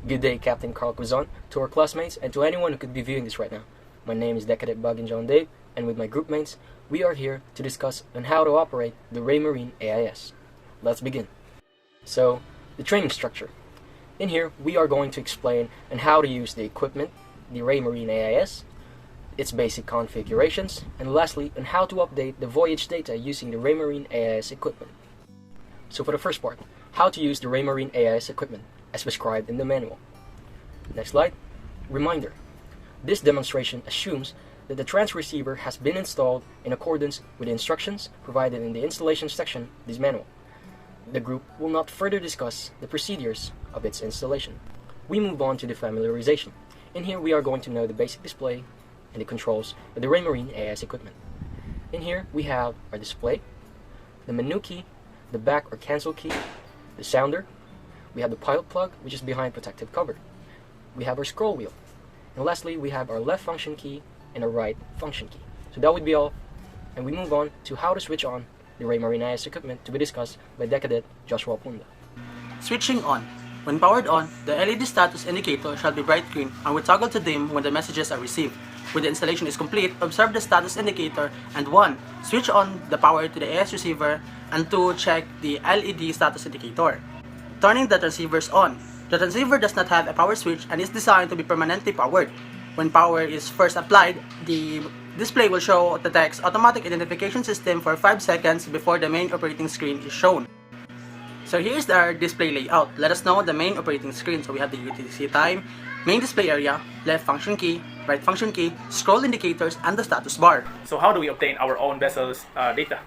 Good day, Captain Carl Quizon, to our classmates, and to anyone who could be viewing this right now. My name is Decadent Bug and John Dave, and with my groupmates, we are here to discuss on how to operate the Raymarine AIS. Let's begin. So, the training structure. In here, we are going to explain on how to use the equipment, the Raymarine AIS, its basic configurations, and lastly, on how to update the voyage data using the Raymarine AIS equipment. So for the first part, how to use the Raymarine AIS equipment, as prescribed in the manual. Next slide. Reminder. This demonstration assumes that the transceiver has been installed in accordance with the instructions provided in the installation section of this manual. The group will not further discuss the procedures of its installation. We move on to the familiarization. In here we are going to know the basic display and the controls of the Raymarine AIS equipment. In here we have our display, the menu key, the back or cancel key, the sounder. We have the pilot plug, which is behind protective cover. We have our scroll wheel. And lastly, we have our left function key and our right function key. So that would be all. And we move on to how to switch on the Raymarine AIS equipment to be discussed by Decadent Joshua Punda. Switching on. When powered on, the LED status indicator shall be bright green and will toggle to dim when the messages are received. When the installation is complete, observe the status indicator and 1. Switch on the power to the AIS receiver and 2. Check the LED status indicator. Turning the transceivers on. The transceiver does not have a power switch and is designed to be permanently powered. When power is first applied, the display will show the text automatic identification system for 5 seconds before the main operating screen is shown. So here's our display layout. Let us know the main operating screen. So we have the UTC time, main display area, left function key, right function key, scroll indicators, and the status bar. So how do we obtain our own vessel's data?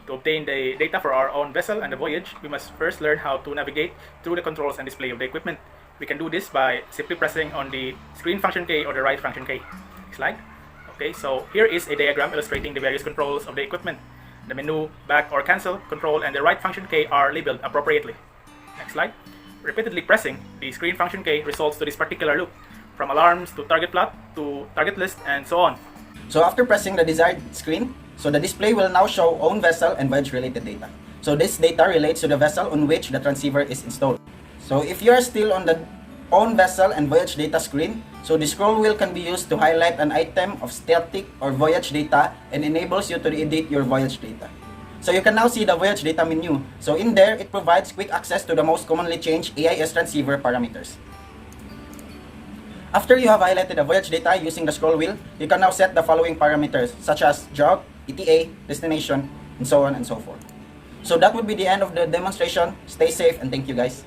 To obtain the data for our own vessel and the voyage, we must first learn how to navigate through the controls and display of the equipment. We can do this by simply pressing on the screen function key or the right function key. Next slide. Okay, so here is a diagram illustrating the various controls of the equipment. The menu, back or cancel, control, and the right function key are labeled appropriately. Next slide. Repeatedly pressing the screen function key results to this particular loop, from alarms to target plot to target list and so on. So after pressing the desired screen, so the display will now show own vessel and voyage related data. So this data relates to the vessel on which the transceiver is installed. So if you are still on the own vessel and voyage data screen, so the scroll wheel can be used to highlight an item of static or voyage data and enables you to edit your voyage data. So you can now see the voyage data menu. So in there, it provides quick access to the most commonly changed AIS transceiver parameters. After you have highlighted the voyage data using the scroll wheel, you can now set the following parameters such as jog, ETA, destination, and so on and so forth. So that would be the end of the demonstration. Stay safe and thank you guys.